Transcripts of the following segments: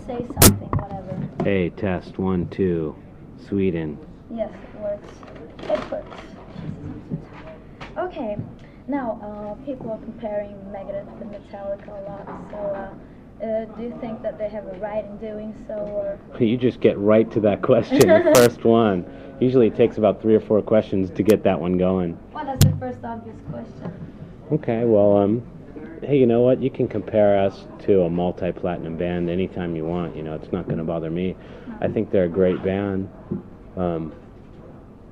say something, whatever. Hey, test 1, 2, Sweden. Yes, it works. It works. Okay, now people are comparing Megadeth to Metallica a lot, so do you think that they have a right in doing so, or? You just get right to that question, the first one. Usually it takes about 3 or 4 questions to get that one going. Well, that's the first obvious question. Okay, well, hey, you know what? You can compare us to a multi-platinum band anytime you want. You know, it's not going to bother me. I think they're a great band.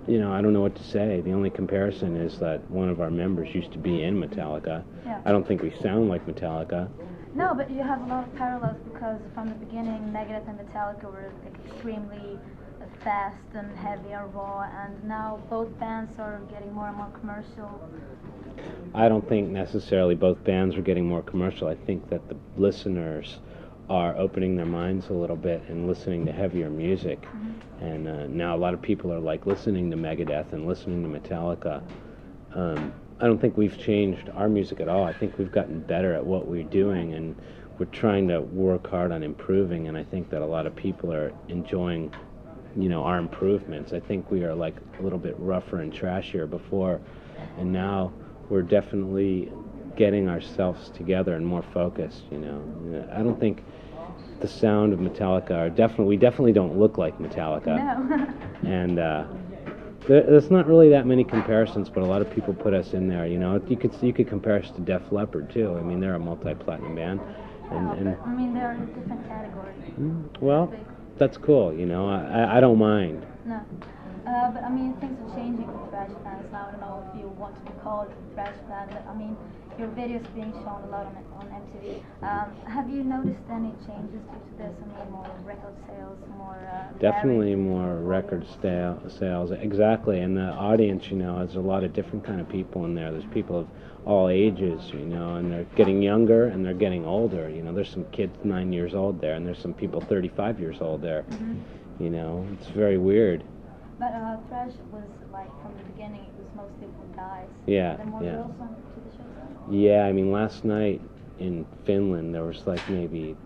You know, I don't know what to say. The only comparison is that one of our members used to be in Metallica. Yeah. I don't think we sound like Metallica. No, but you have a lot of parallels because from the beginning, Megadeth and Metallica were extremely fast and heavy and raw, and now both bands are getting more and more commercial. I don't think necessarily both bands are getting more commercial. I think that the listeners are opening their minds a little bit and listening to heavier music. Mm-hmm. And now a lot of people are like listening to Megadeth and listening to Metallica. I don't think we've changed our music at all. I think we've gotten better at what we're doing, and we're trying to work hard on improving, and I think that a lot of people are enjoying, you know, our improvements. I think we are like a little bit rougher and trashier before, and now we're definitely getting ourselves together and more focused, you know. I don't think the sound of Metallica we definitely don't look like Metallica. No. And there's not really that many comparisons, but a lot of people put us in there, you know. You could compare us to Def Leppard too. I mean, they're a multi-platinum band. And but, I mean, they're in a different category. Well, that's cool, you know. I don't mind. No. But I mean, things are changing with thrash bands now. I don't know if you want to be called a thrash band, but I mean, your videos being shown a lot on MTV. Have you noticed any changes due to this? I mean, more record sales, more... Definitely more record sales, exactly. And the audience, you know, there's a lot of different kind of people in there. There's people of all ages, you know, and they're getting younger and they're getting older. You know, there's some kids 9 years old there, and there's some people 35 years old there. Mm-hmm. You know, it's very weird. But thrash was like from the beginning, it was mostly for guys. Yeah, there more yeah. girls on to the show? Yeah, I mean, last night in Finland there was like maybe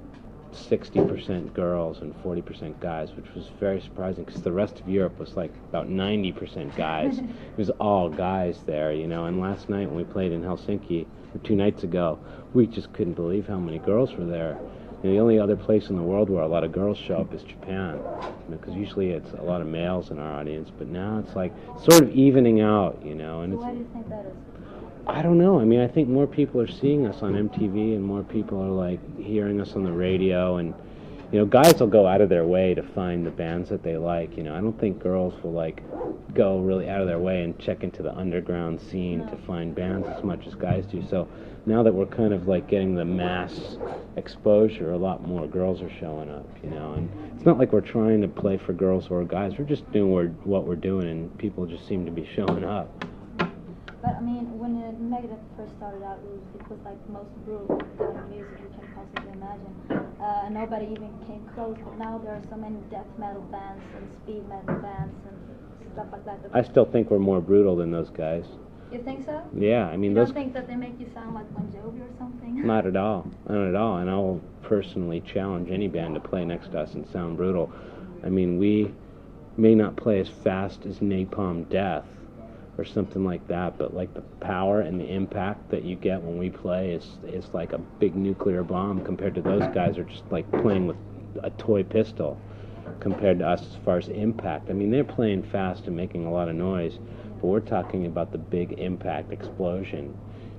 60% girls and 40% guys, which was very surprising because the rest of Europe was like about 90% guys. It was all guys there, you know. And last night when we played in Helsinki, or 2 nights ago, we just couldn't believe how many girls were there. You know, the only other place in the world where a lot of girls show up is Japan, because usually it's a lot of males in our audience, but now it's like sort of evening out, you know. And so why do you think that is? I don't know. I mean, I think more people are seeing us on MTV, and more people are like hearing us on the radio, and you know, guys will go out of their way to find the bands that they like. You know, I don't think girls will like go really out of their way and check into the underground scene to find bands as much as guys do. So now that we're kind of like getting the mass exposure, a lot more girls are showing up, you know. And it's not like we're trying to play for girls or guys. We're just doing what we're doing, and people just seem to be showing up. But I mean, when Megadeth first started out, it was like the most brutal kind of music you can possibly imagine. Nobody even came close, but now there are so many death metal bands and speed metal bands and stuff like that. I still think we're more brutal than those guys. You think so? Yeah, I mean, you don't think that they make you sound like Bon Jovi or something? Not at all. Not at all. And I'll personally challenge any band to play next to us and sound brutal. I mean, we may not play as fast as Napalm Death or something like that, but like the power and the impact that you get when we play is like a big nuclear bomb compared to those guys who are just like playing with a toy pistol compared to us as far as impact. I mean, they're playing fast and making a lot of noise, but we're talking about the big impact explosion,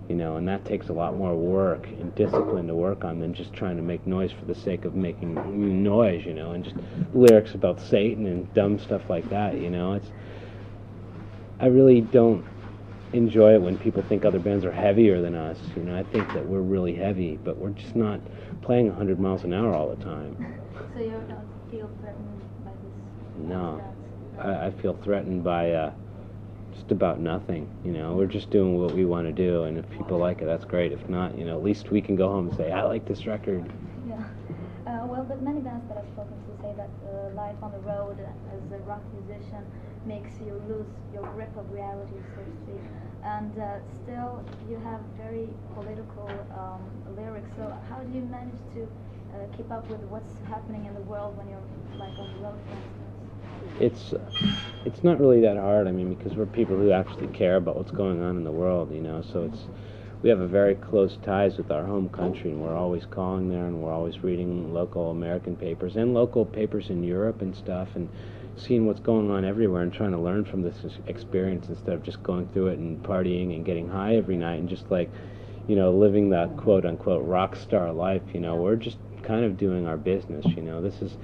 you know, and that takes a lot more work and discipline to work on than just trying to make noise for the sake of making noise, you know, and just lyrics about Satan and dumb stuff like that, you know. I really don't enjoy it when people think other bands are heavier than us. You know, I think that we're really heavy, but we're just not playing 100 miles an hour all the time. So you don't feel threatened by this? No. I feel threatened by just about nothing. You know, we're just doing what we want to do, and if people like it, that's great. If not, you know, at least we can go home and say, I like this record. Yeah. Well, but many bands that I've spoken to say that life on the road as a rock musician makes you lose your grip of reality, so to speak. And still, you have very political lyrics. So how do you manage to keep up with what's happening in the world when you're like on the road, for instance? It's not really that hard. I mean, because we're people who actually care about what's going on in the world, you know. So we have a very close ties with our home country, and we're always calling there, and we're always reading local American papers and local papers in Europe and stuff, and seeing what's going on everywhere and trying to learn from this experience instead of just going through it and partying and getting high every night and just like, you know, living the quote-unquote rock star life. You know, we're just kind of doing our business, you know. This is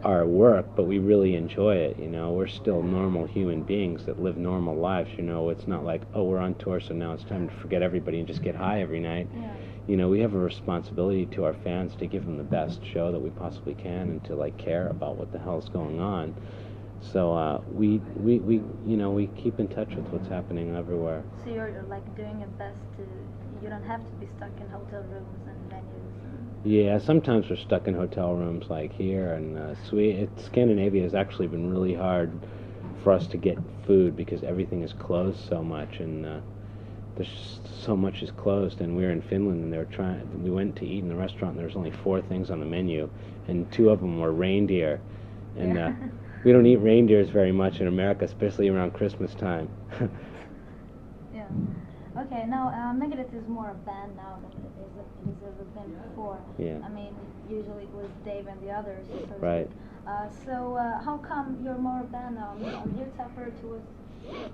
our work, but we really enjoy it, you know. We're still normal human beings that live normal lives, you know. It's not like, oh, we're on tour, so now it's time to forget everybody and just get high every night. Yeah. You know, we have a responsibility to our fans to give them the best show that we possibly can and to, like, care about what the hell's going on. So we you know, we keep in touch with what's happening everywhere. So you're like doing your best to, you don't have to be stuck in hotel rooms and venues. Yeah, sometimes we're stuck in hotel rooms like here, and Scandinavia has actually been really hard for us to get food because everything is closed so much, and there's just so much is closed. And we were in Finland, and we went to eat in the restaurant, and there was only 4 things on the menu, and 2 of them were reindeer, and Yeah. we don't eat reindeers very much in America, especially around Christmas time. Yeah. Okay, now Megadeth is more a band now than it has ever been before. Yeah. I mean, usually it was Dave and the others. So to Right. speak. So how come you're more a band now? I mean, are you tougher towards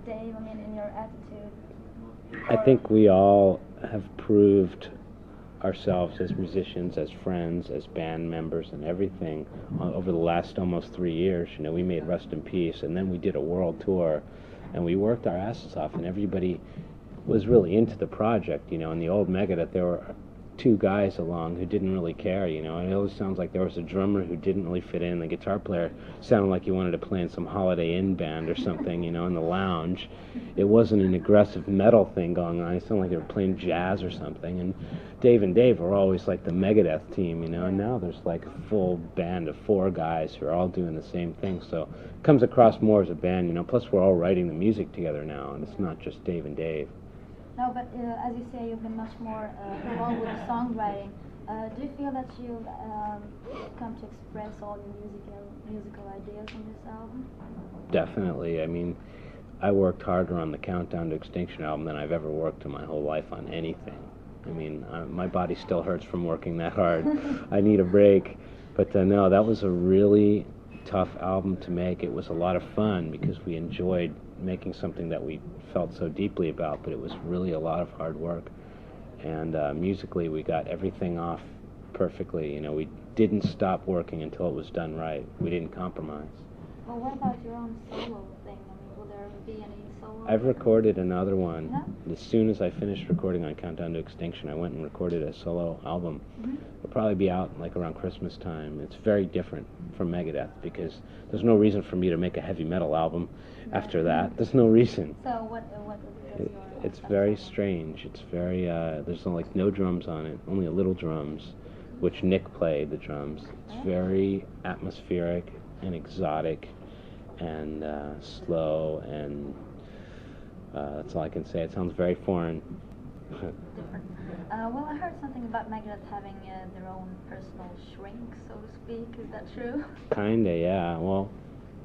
Dave? I mean, in your attitude. I think we all have proved ourselves as musicians, as friends, as band members, and everything over the last almost 3 years. You know, we made Rust in Peace, and then we did a world tour, and we worked our asses off, and everybody was really into the project. You know, in the old Megadeth, there were 2 guys along who didn't really care. You know, it always sounds like there was a drummer who didn't really fit in. The guitar player sounded like he wanted to play in some Holiday Inn band or something, you know, in the lounge. It wasn't an aggressive metal thing going on. It sounded like they were playing jazz or something. And Dave were always like the Megadeth team, you know, and now there's like a full band of 4 guys who are all doing the same thing. So it comes across more as a band, you know. Plus we're all writing the music together now, and it's not just Dave and Dave. No, but as you say, you've been much more involved with the songwriting. Do you feel that you've come to express all your musical ideas on this album? Definitely. I mean, I worked harder on the Countdown to Extinction album than I've ever worked in my whole life on anything. I mean, my body still hurts from working that hard. I need a break. But no, that was a really tough album to make. It was a lot of fun because we enjoyed making something that we felt so deeply about, but it was really a lot of hard work. And musically, we got everything off perfectly. You know, we didn't stop working until it was done right. We didn't compromise. Well, what about your own solo thing? I mean, will there be any solo? I've recorded another one. Yeah? As soon as I finished recording on Countdown to Extinction, I went and recorded a solo album. It'll probably be out like around Christmas time. It's very different from Megadeth because there's no reason for me to make a heavy metal album after that. There's no reason. So what is your... It's very strange. It's very, there's like no drums on it, only a little drums, which Nick played the drums. It's very atmospheric and exotic and slow, and that's all I can say. It sounds very foreign. Different. Well, I heard something about Megadeth having their own personal shrink, so to speak. Is that true? Kinda, yeah. Well,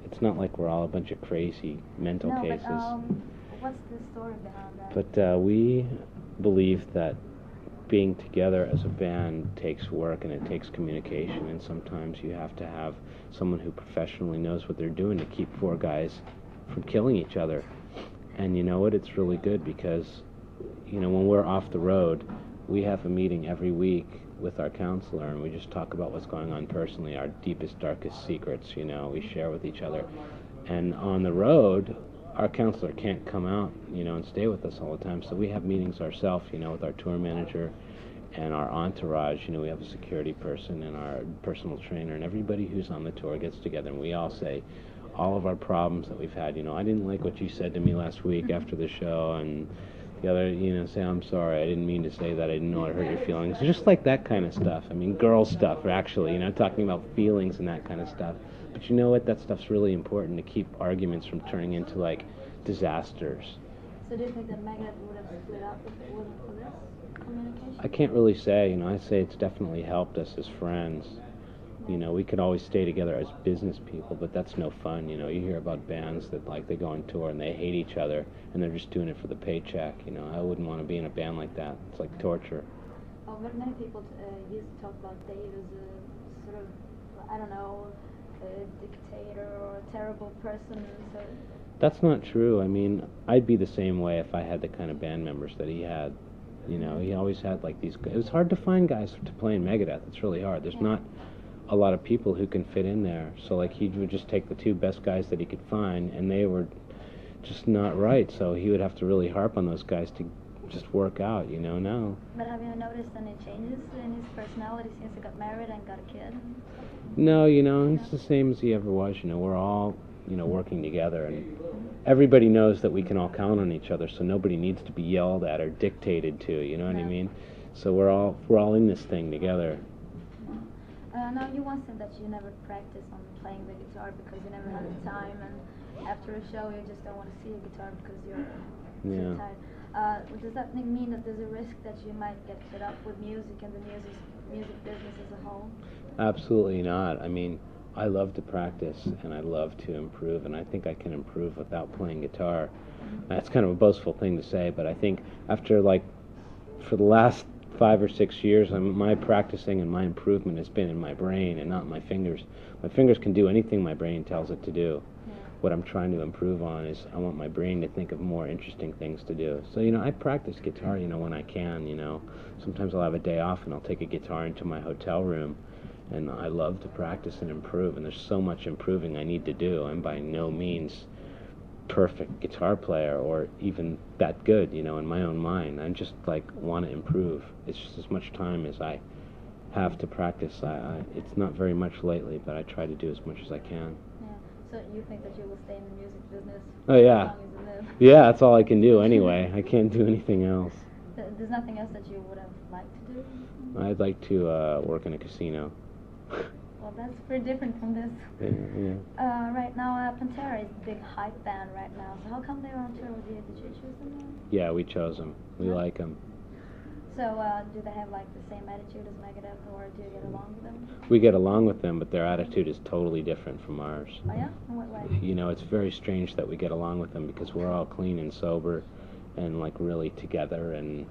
it's not like we're all a bunch of crazy mental cases. But what's the story behind that? But we believe that being together as a band takes work and it takes communication, and sometimes you have to have someone who professionally knows what they're doing to keep 4 guys from killing each other. And you know what? It's really good because, you know, when we're off the road, we have a meeting every week with our counselor, and we just talk about what's going on personally, our deepest, darkest secrets, you know, we share with each other. And on the road, our counselor can't come out, you know, and stay with us all the time, so we have meetings ourselves, you know, with our tour manager and our entourage. You know, we have a security person and our personal trainer, and everybody who's on the tour gets together, and we all say all of our problems that we've had. You know, I didn't like what you said to me last week after the show, and the other, you know, say, I'm sorry, I didn't mean to say that, I didn't know it hurt your feelings. Just like that kind of stuff. I mean, girl stuff, actually, you know, talking about feelings and that kind of stuff. But you know what? That stuff's really important to keep arguments from turning into, like, disasters. So do you think that Megadeth would have split up if it wasn't for this? communication? I can't really say. You know, I say it's definitely helped us as friends. You know, we could always stay together as business people, but that's no fun. You know, you hear about bands that, like, they go on tour and they hate each other and they're just doing it for the paycheck. You know, I wouldn't want to be in a band like that. It's like torture. Oh, but many people used to talk about Dave as a sort of, I don't know, a dictator or a terrible person. So That's not true. I mean, I'd be the same way if I had the kind of band members that he had. You know, he always had, like, these... It was hard to find guys to play in Megadeth. It's really hard. There's not a lot of people who can fit in there. So, like, he would just take the two best guys that he could find, and they were just not right. So he would have to really harp on those guys to just work out, you know, now. But have you noticed any changes in his personality since he got married and got a kid? No, you know, he's the same as he ever was. You know, we're all, you know, working together, and everybody knows that we can all count on each other, so nobody needs to be yelled at or dictated to, you know what I mean? So we're all in this thing together. Now, you once said that you never practice on playing the guitar because you never had the time, and after a show you just don't want to see a guitar because you're too tired. Does that mean that there's a risk that you might get fed up with music and the music business as a whole? Absolutely not. I mean, I love to practice and I love to improve, and I think I can improve without playing guitar. That's kind of a boastful thing to say, but I think after, like, for the last 5 or 6 years, my practicing and my improvement has been in my brain and not my fingers. My fingers can do anything my brain tells it to do. What I'm trying to improve on is I want my brain to think of more interesting things to do. So, you know, I practice guitar, you know, when I can, you know. Sometimes I'll have a day off and I'll take a guitar into my hotel room, and I love to practice and improve, and there's so much improving I need to do. I'm by no means perfect guitar player or even that good, you know, in my own mind. I'm just, like, want to improve. It's just as much time as I have to practice. It's not very much lately, but I try to do as much as I can. So you think that you will stay in the music business Oh, yeah. as long as you live? Yeah, that's all I can do anyway. I can't do anything else. There's nothing else that you would have liked to do? I'd like to work in a casino. Well, that's pretty different from this. Yeah. Right now, Pantera is a big hype band right now. So how come they're on tour with you? Did you choose them? Yeah, we chose them. We like them. So do they have, like, the same attitude as Megadeth, or do you get along with them? We get along with them, but their attitude is totally different from ours. Oh, yeah? In what way? You know, it's very strange that we get along with them because we're all clean and sober and, like, really together and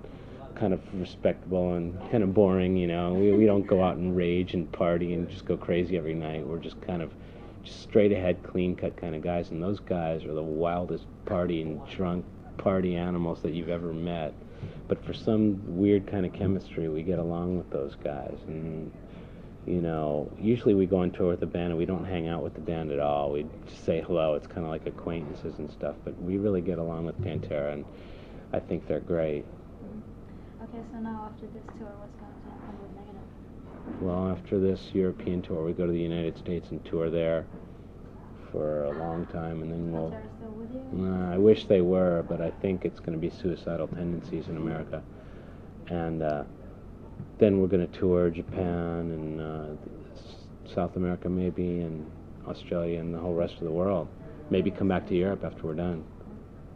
kind of respectable and kind of boring, you know. We don't go out and rage and party and just go crazy every night. We're just kind of just straight ahead, clean cut kind of guys, and those guys are the wildest party and drunk party animals that you've ever met. But for some weird kind of chemistry, we get along with those guys. And, you know, usually we go on tour with the band and we don't hang out with the band at all. We just say hello. It's kind of like acquaintances and stuff. But we really get along with Pantera, and I think they're great. Okay, so now after this tour, what's going to happen with Megadeth? Well, after this European tour, we go to the United States and tour there for a long time, and then we'll... Pantera still with you? I wish they were, but I think it's going to be suicidal tendencies in America. And then we're going to tour Japan and South America maybe, and Australia and the whole rest of the world. Maybe come back to Europe after we're done.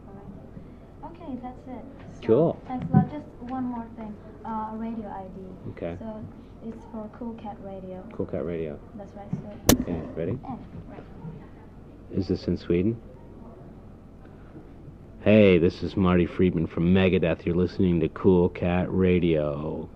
All right. Okay, that's it. So, Cool. Thanks a lot. Just one more thing. Radio ID. Okay. So it's for Cool Cat Radio. Cool Cat Radio. That's right. So Okay, ready? right. Is this in Sweden? Hey, this is Marty Friedman from Megadeth. You're listening to Cool Cat Radio.